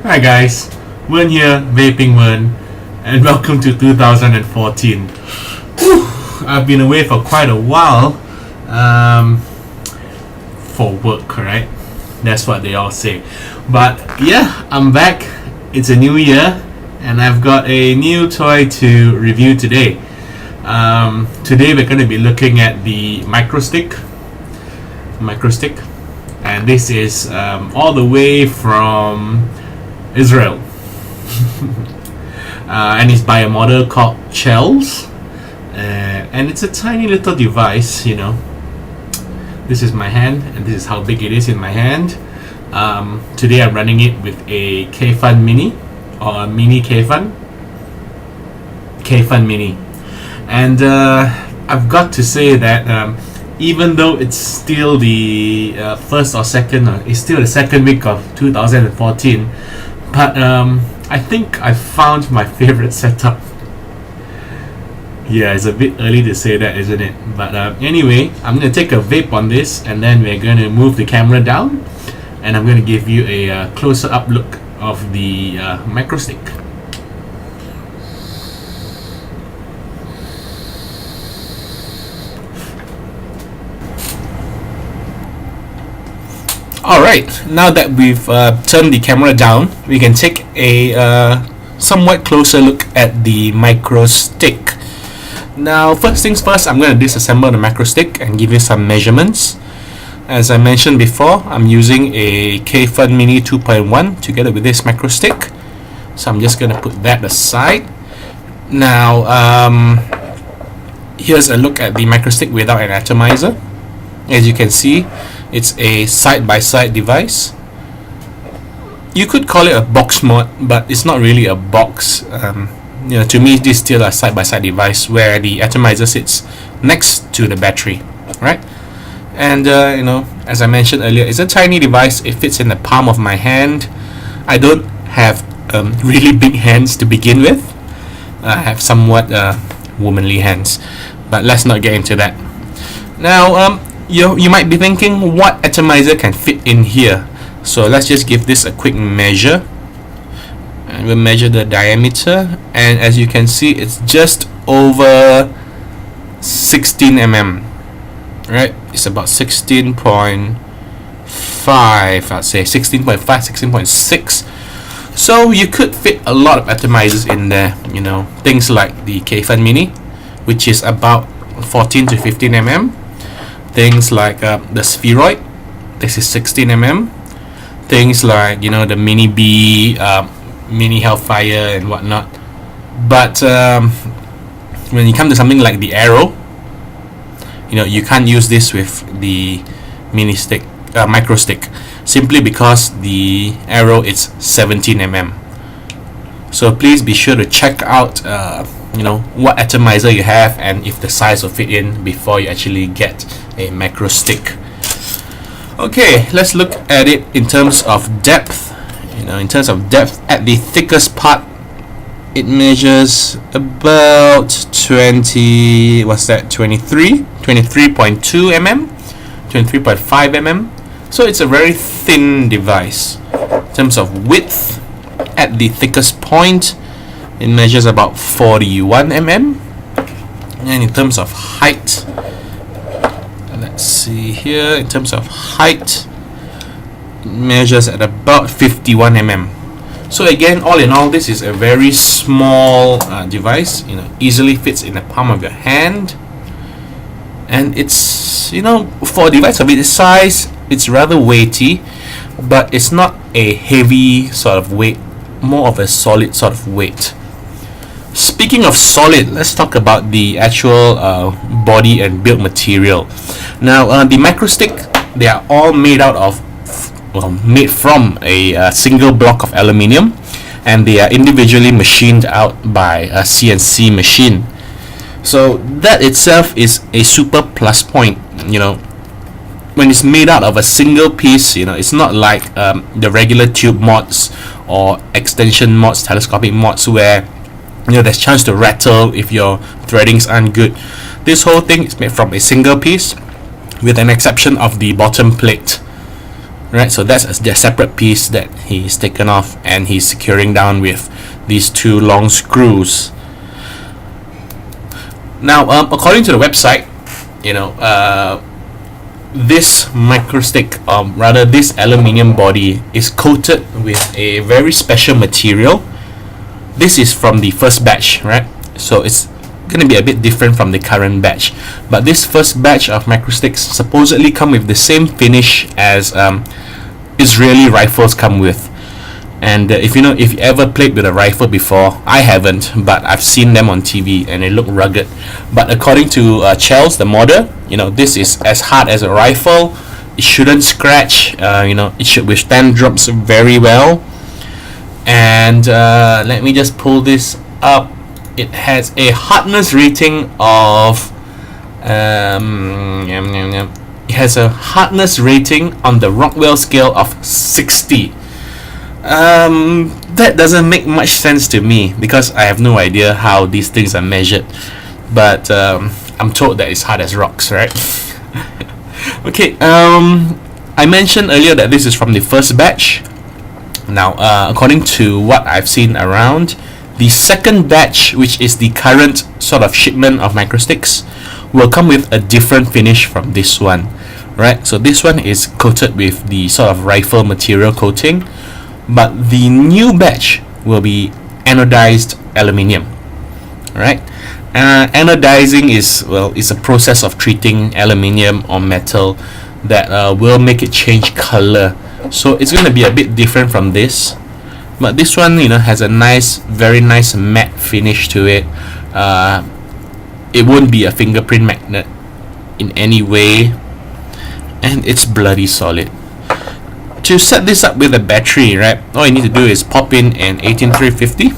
Hi guys, Wen here, Vaping Wen, and welcome to 2014. Whew, I've been away for quite a while, for work, right? That's what they all say. But yeah, I'm back. It's a new year, and I've got a new toy to review today. Today we're going to be looking at the Microstick, and this is all the way from Israel. And it's by a model called Chels, and it's a tiny little device, you know. This is my hand, and this is how big it is in my hand. Today I'm running it with a Kayfun Mini, or a mini Kayfun Mini, and I've got to say that even though it's still the first or second, it's still the second week of 2014, but I think I found my favorite setup. Yeah, it's a bit early to say that, isn't it? But anyway, I'm going to take a vape on this, and then we're going to move the camera down, and I'm going to give you a closer up look of the Microstick. Alright, now that we've turned the camera down, we can take a somewhat closer look at the Microstick. Now, first things first, I'm going to disassemble the Microstick and give you some measurements. As I mentioned before, I'm using a Kayfun Mini 2.1 together with this Microstick. So I'm just going to put that aside. Now, here's a look at the Microstick without an atomizer. As you can see, it's a side-by-side device. You could call it a box mod, but it's not really a box. You know, to me, this is still a side-by-side device where the atomizer sits next to the battery, right? And you know, as I mentioned earlier, it's a tiny device. It fits in the palm of my hand. I don't have really big hands to begin with. I have somewhat womanly hands, but let's not get into that. Now, you might be thinking, what atomizer can fit in here? So let's just give this a quick measure, and we'll measure the diameter, and as you can see, it's just over 16 mm, right? It's about 16.5, I'd say 16.5, 16.6. So you could fit a lot of atomizers in there, you know, things like the Kayfun Mini, which is about 14 to 15 mm. Things like the spheroid, this is 16 mm. Things like, you know, the Mini B, Mini Hellfire and whatnot. But when you come to something like the Arrow, you know, you can't use this with the Microstick, simply because the Arrow is 17 mm. So please be sure to check out you know, what atomizer you have and if the size will fit in before you actually get a Microstick. Okay, let's look at it in terms of depth. You know, in terms of depth, at the thickest part, it measures about 23.2 mm, 23.5 mm. So it's a very thin device. In terms of width, at the thickest point, it measures about 41 mm, and in terms of height, let's see here, in terms of height, it measures at about 51 mm. So again, all in all, this is a very small device, you know, easily fits in the palm of your hand, and it's, you know, for a device of its size, it's rather weighty, but it's not a heavy sort of weight, more of a solid sort of weight. Speaking of solid, let's talk about the actual body and build material. Now, the Microstick, they are all made out of, made from a single block of aluminium, and they are individually machined out by a CNC machine. So that itself is a super plus point. You know, when it's made out of a single piece, you know, it's not like the regular tube mods or extension mods, telescopic mods, where, you know, there's chance to rattle if your threadings aren't good. This whole thing is made from a single piece, with an exception of the bottom plate, right? So that's a separate piece that he's taken off and he's securing down with these two long screws. Now, according to the website, this microstick, rather this aluminium body, is coated with a very special material. This is from the first batch, right? So it's going to be a bit different from the current batch. But this first batch of microsticks supposedly come with the same finish as Israeli rifles come with. And if you ever played with a rifle before, I haven't, but I've seen them on TV and they look rugged. But according to Chels, the modder, this is as hard as a rifle. It shouldn't scratch. It should withstand drops very well. And let me just pull this up. It has a hardness rating of it has a hardness rating on the Rockwell scale of 60. That doesn't make much sense to me because I have no idea how these things are measured, but I'm told that it's hard as rocks, right? Okay, I mentioned earlier that this is from the first batch. Now, according to what I've seen around, the second batch, which is the current sort of shipment of microsticks, will come with a different finish from this one, right? So this one is coated with the sort of rifle material coating, but the new batch will be anodized aluminium, right? Anodizing is a process of treating aluminium or metal that will make it change color. So it's going to be a bit different from this, but this one has a very nice matte finish to it. It won't be a fingerprint magnet in any way, and it's bloody solid. To set this up with a battery, right, all you need to do is pop in an 18350.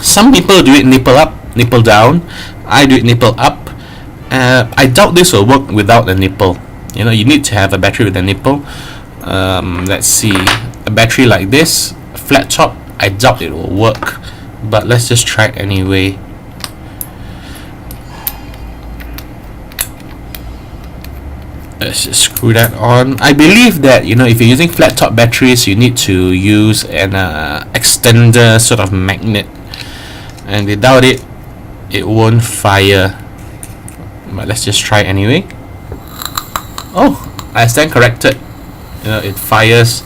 Some people do it nipple up, nipple down. I do it nipple up. I doubt this will work without a nipple. You need to have a battery with a nipple. Let's see, a battery like this, flat top, I doubt it will work, but let's just try it anyway. Let's just screw that on. I believe that if you're using flat top batteries, you need to use an extender sort of magnet, and without it, it won't fire. But let's just try anyway. Oh, I stand corrected. It fires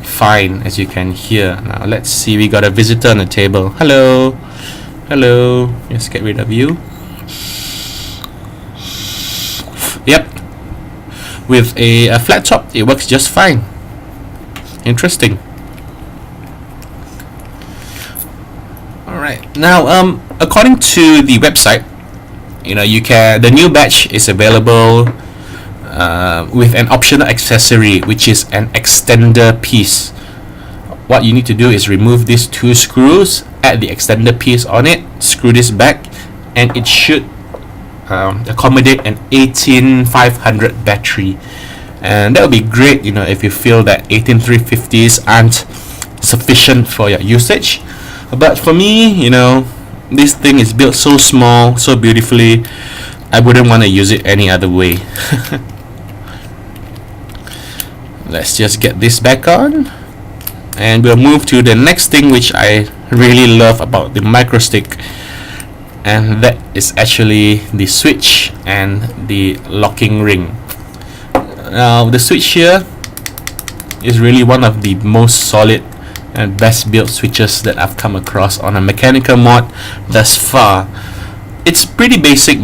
fine, as you can hear. Now let's see, we got a visitor on the table. Hello. Let's get rid of you. Yep, with a flat top it works just fine. Interesting. Alright, now according to the website, the new batch is available with an optional accessory, which is an extender piece. What you need to do is remove these two screws, add the extender piece on it, screw this back, and it should accommodate an 18500 battery. And that would be great if you feel that 18350s aren't sufficient for your usage. But for me, this thing is built so small, so beautifully, I wouldn't want to use it any other way. Let's just get this back on, and we'll move to the next thing which I really love about the microstick, and that is actually the switch and the locking ring. Now the switch here is really one of the most solid and best built switches that I've come across on a mechanical mod thus far. It's pretty basic,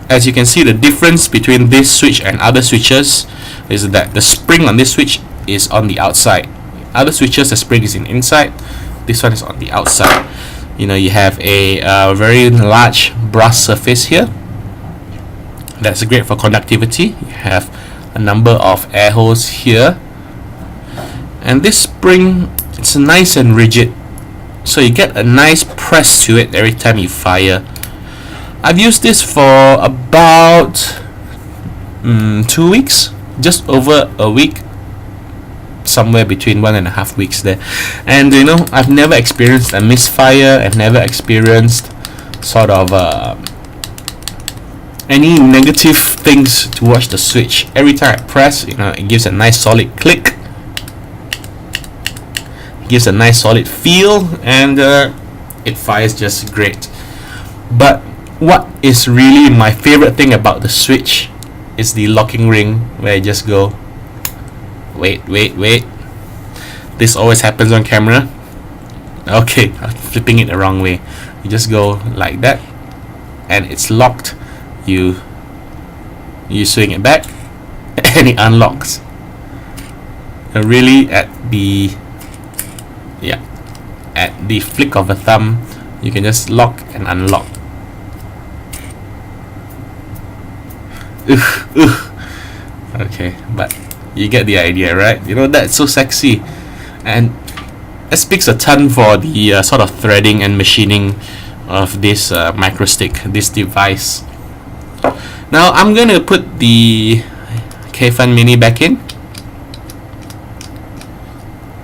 As you can see, the difference between this switch and other switches is that the spring on this switch is on the outside. Other switches, the spring is inside. This one is on the outside. You have a very large brass surface here. That's great for conductivity. You have a number of air holes here, and this spring, it's nice and rigid, so you get a nice press to it every time you fire. I've used this for about 2 weeks, just over a week, somewhere between 1.5 weeks there. And I've never experienced a misfire. I've never experienced sort of any negative things towards the switch. Every time I press, it gives a nice solid click. It gives a nice solid feel, and it fires just great. But what is really my favorite thing about the switch is the locking ring, where I just go, wait. This always happens on camera. Okay, I'm flipping it the wrong way. You just go like that, and it's locked. You swing it back, and it unlocks. And really, at the flick of a thumb, you can just lock and unlock. Okay, but you get the idea, right? That's so sexy, and it speaks a ton for the sort of threading and machining of this Microstick, this device. Now I'm gonna put the Kayfun Mini back in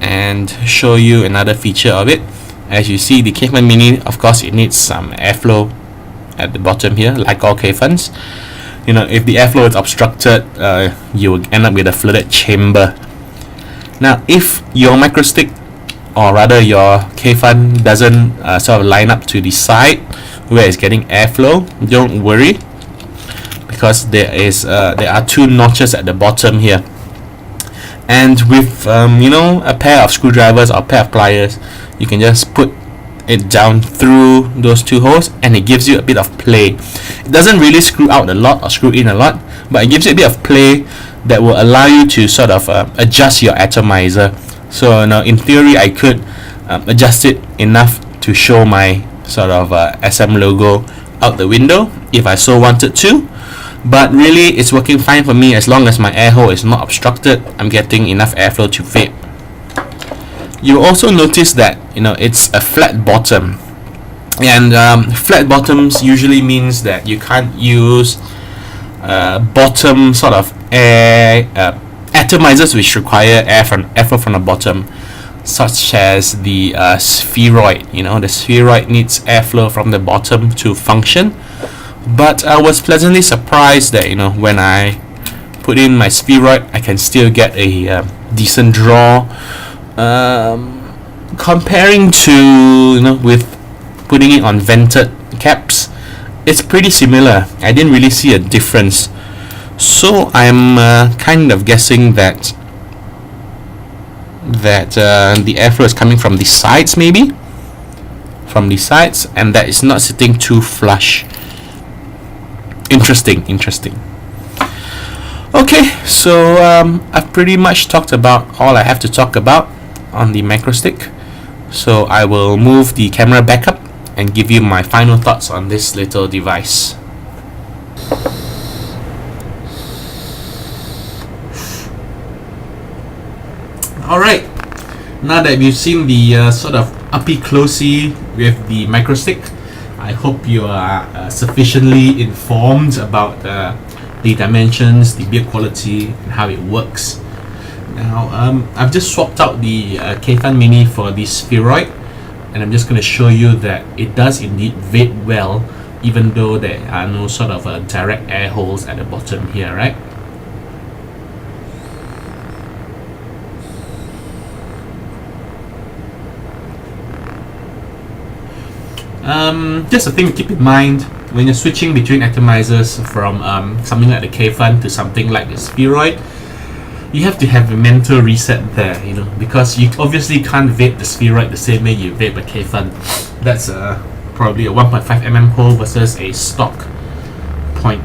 and show you another feature of it. As you see, the Kayfun Mini, of course, it needs some airflow at the bottom here, like all Kayfuns. If the airflow is obstructed, you will end up with a flooded chamber. Now, if your Microstick, or rather your Kayfun, doesn't sort of line up to the side where it's getting airflow, don't worry, because there are two notches at the bottom here, and with a pair of screwdrivers or a pair of pliers, you can just put it down through those two holes, and it gives you a bit of play. It doesn't really screw out a lot or screw in a lot, but it gives you a bit of play that will allow you to sort of adjust your atomizer. So in theory, I could adjust it enough to show my sort of SM logo out the window if I so wanted to, but really it's working fine for me as long as my air hole is not obstructed. I'm getting enough airflow to vape. You also notice that it's a flat bottom, and flat bottoms usually means that you can't use bottom sort of air atomizers which require airflow from the bottom, such as the spheroid. The spheroid needs airflow from the bottom to function. But I was pleasantly surprised that when I put in my spheroid, I can still get a decent draw. Comparing to with putting it on vented caps, it's pretty similar. I didn't really see a difference. So I'm kind of guessing that the airflow is coming from the sides, maybe from the sides, and that is not sitting too flush. Interesting. Okay, so I've pretty much talked about all I have to talk about on the Microstick. So I will move the camera back up and give you my final thoughts on this little device. Alright, now that we've seen the sort of uppy-closey with the Microstick, I hope you are sufficiently informed about the dimensions, the build quality, and how it works. Now, I've just swapped out the Kayfun Mini for the spheroid, and I'm just going to show you that it does indeed vape well, even though there are no sort of direct air holes at the bottom here, right? Just a thing to keep in mind when you're switching between atomizers from something like the Kayfun to something like the spheroid. You have to have a mental reset there, because you obviously can't vape the spheroid the same way you vape a Kayfun. That's probably a 1.5 mm hole versus a stock point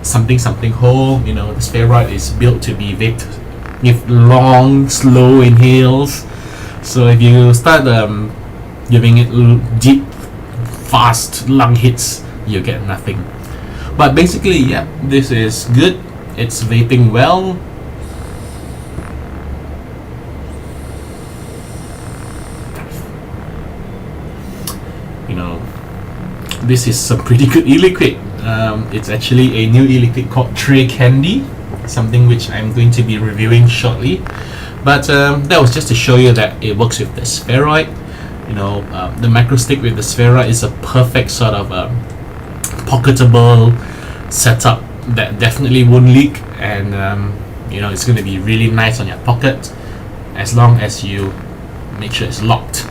something hole. The spheroid is built to be vaped with long, slow inhales. So if you start giving it deep, fast lung hits, you get nothing. But basically, yeah, this is good. It's vaping well. This is some pretty good e-liquid. It's actually a new e-liquid called Tray Candy, something which I'm going to be reviewing shortly. But that was just to show you that it works with the spheroid. The Microstick with the spheroid is a perfect sort of pocketable setup that definitely won't leak, and you know, it's going to be really nice on your pocket as long as you make sure it's locked.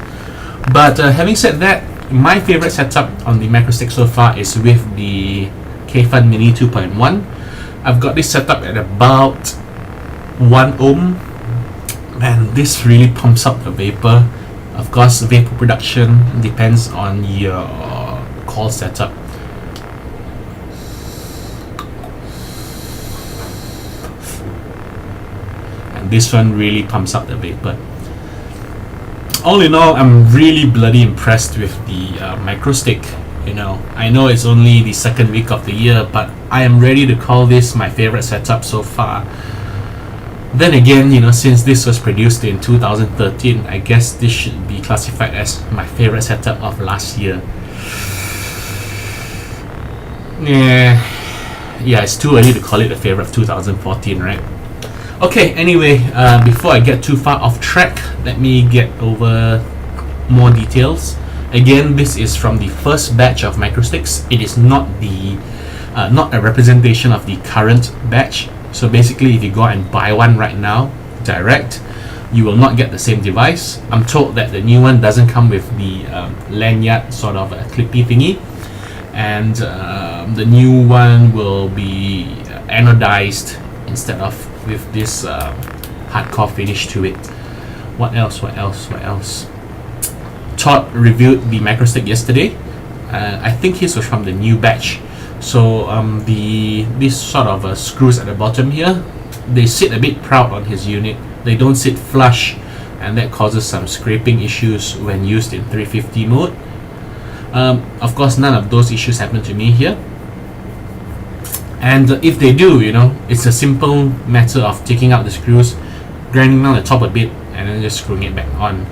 But having said that, my favorite setup on the Microstick so far is with the Kayfun Mini 2.1. I've got this set up at about 1 ohm, and this really pumps up the vapor. Of course, vapor production depends on your call setup. And this one really pumps up the vapor. All in all, I'm really bloody impressed with the Microstick. You know, I know it's only the second week of the year, but I am ready to call this my favorite setup so far. Then again, you know, since this was produced in 2013, I guess this should be classified as my favorite setup of last year. Yeah, it's too early to call it a favorite of 2014, right? Okay, anyway, before I get too far off track, let me get over more details. Again, this is from the first batch of Microsticks. It is not the not a representation of the current batch. So basically, if you go out and buy one right now, direct, you will not get the same device. I'm told that the new one doesn't come with the lanyard sort of a clippy thingy, and the new one will be anodized instead of with this hardcore finish to it. What else? Todd reviewed the Microstick yesterday. I think his was from the new batch. So these sort of screws at the bottom here, they sit a bit proud on his unit. They don't sit flush, and that causes some scraping issues when used in 350 mode. Of course, none of those issues happen to me here. And if they do, you know, it's a simple matter of taking out the screws, grinding down the top a bit, and then just screwing it back on.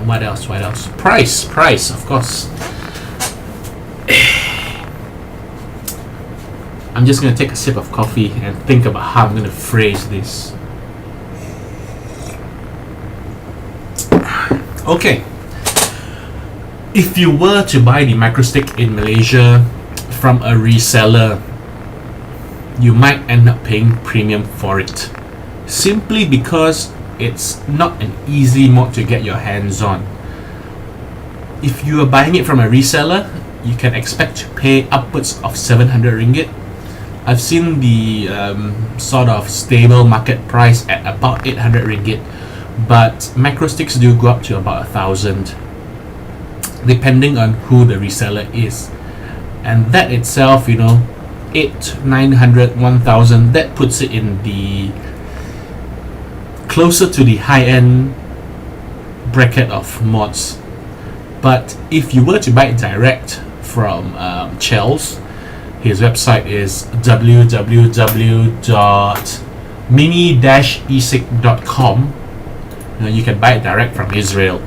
What else? Price, of course. I'm just going to take a sip of coffee and think about how I'm going to phrase this. Okay. If you were to buy the Microstick in Malaysia from a reseller, you might end up paying premium for it, simply because it's not an easy mod to get your hands on. If you are buying it from a reseller, you can expect to pay upwards of 700 ringgit. I've seen the sort of stable market price at about 800 ringgit, but Microsticks do go up to about 1,000, depending on who the reseller is. And that itself, you know, 800, 900, 1,000, that puts it in the closer to the high-end bracket of mods. But if you were to buy it direct from Chels, his website is www.mini-esic.com. You can buy it direct from Israel,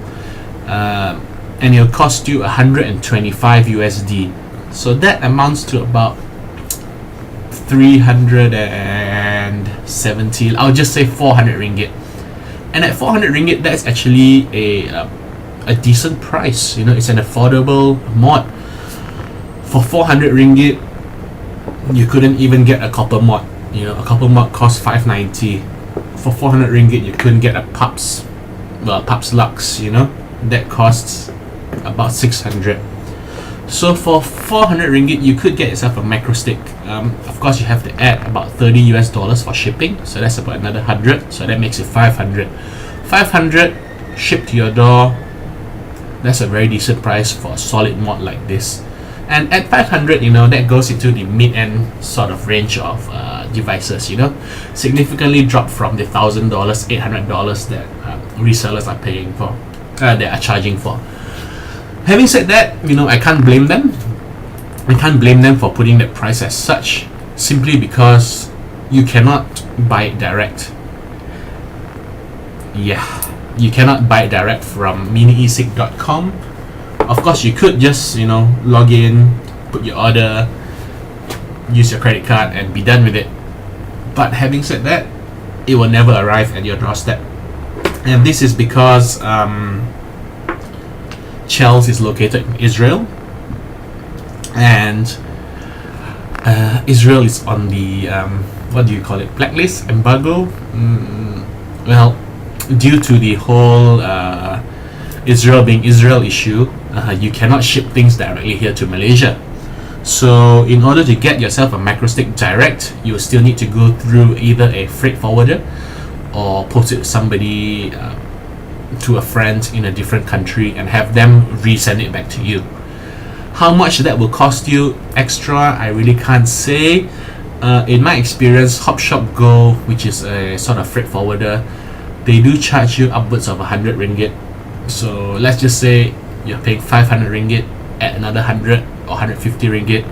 and it'll cost you 125 USD. So that amounts to about 370, I'll just say 400 ringgit. And at 400 ringgit, that's actually a decent price. You know, it's an affordable mod. For 400 ringgit, you couldn't even get a copper mod. You know, a copper mod costs 590. For 400 ringgit, you couldn't get a Pups Lux, you know, that costs about 600. So for 400 ringgit, you could get yourself a Microstick. Of course, you have to add about $30 US for shipping, so that's about another 100. So that makes it 500. 500 shipped to your door. That's a very decent price for a solid mod like this. And at 500, you know, that goes into the mid-end sort of range of devices. You know, significantly dropped from the $1,000, $800 that resellers are paying for, they are charging for. Having said that, you know, I can't blame them. I can't blame them for putting that price as such, simply because you cannot buy it direct. Yeah, you cannot buy it direct from mini-esic.com. Of course, you could just, you know, log in, put your order, use your credit card, and be done with it. But having said that, it will never arrive at your doorstep. And this is because Chels is located in Israel, and Israel is on the what do you call it, blacklist, embargo. Well, due to the whole Israel being Israel issue, you cannot ship things directly here to Malaysia. So in order to get yourself a Microstick direct, you will still need to go through either a freight forwarder or post it to somebody, to a friend in a different country, and have them resend it back to you. How much that will cost you extra, I really can't say. In my experience, Hop Shop Go, which is a sort of freight forwarder, they do charge you upwards of 100 ringgit. So let's just say you're paying 500 ringgit, add another 100 or 150 ringgit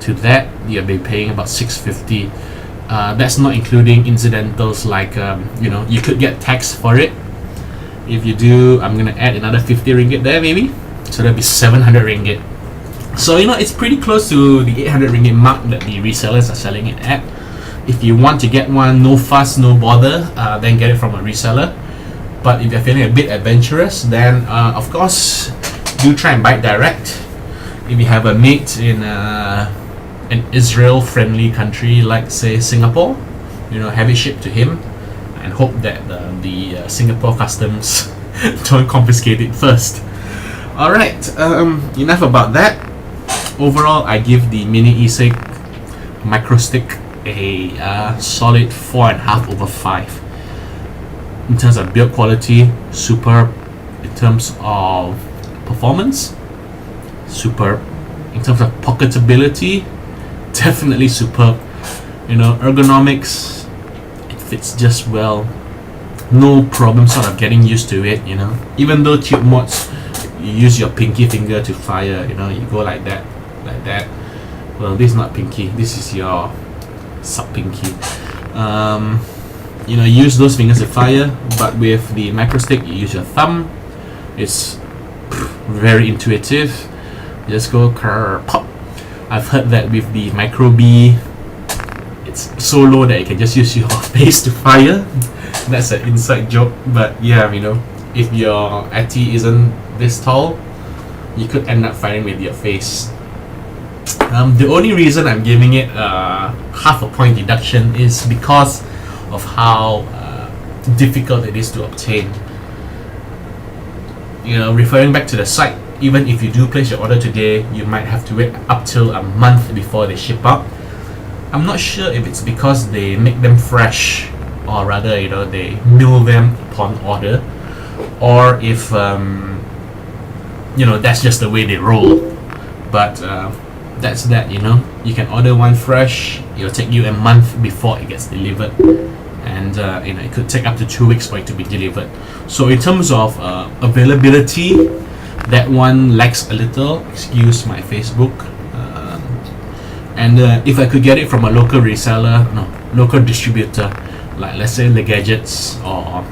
to that, you'll be paying about 650. That's not including incidentals like you could get tax for it. If you do, I'm gonna add another 50 ringgit there maybe, so that'll be 700 ringgit. So it's pretty close to the 800 ringgit mark that the resellers are selling it at. If you want to get one, no fuss, no bother, then get it from a reseller. But if you're feeling a bit adventurous, then of course do try and buy it direct. If you have a mate in an Israel-friendly country like say Singapore, have it shipped to him, and hope that the Singapore customs don't confiscate it first. Alright, enough about that. Overall, I give the Mini e-cig Microstick a solid 4.5/5. In terms of build quality, superb. In terms of performance, superb. In terms of pocketability, definitely superb. Ergonomics, it fits just well. No problem sort of getting used to it, even though tube mods, you use your pinky finger to fire, you go like that. Well, this is not pinky, this is your sub pinky. Use those fingers to fire, but with the Microstick you use your thumb. It's very intuitive. Just go pop. I've heard that with the Micro B, it's so low that you can just use your face to fire. That's an inside joke, but yeah, if your ATI isn't this tall, you could end up firing with your face. The only reason I'm giving it half a point deduction is because of how difficult it is to obtain. Referring back to the site, even if you do place your order today, you might have to wait up till a month before they ship out. I'm not sure if it's because they make them fresh, or rather they mill them upon order, or if that's just the way they roll. But that's that. You can order one fresh, it'll take you a month before it gets delivered, and it could take up to 2 weeks for it to be delivered. So in terms of availability, that one lacks a little, excuse my Facebook. And if I could get it from a local reseller, local distributor, like let's say the Gadgets, or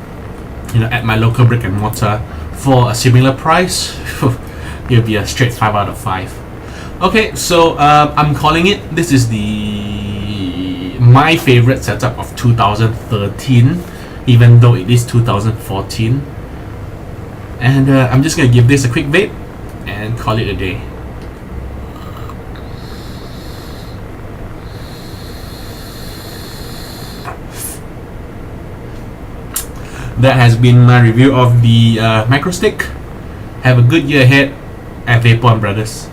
at my local brick and mortar for a similar price, it'll be a straight 5/5. Okay, so I'm calling it. This is my favorite setup of 2013, even though it is 2014. And I'm just gonna give this a quick vape and call it a day. That has been my review of the Microstick. Have a good year ahead, and vape on, brothers.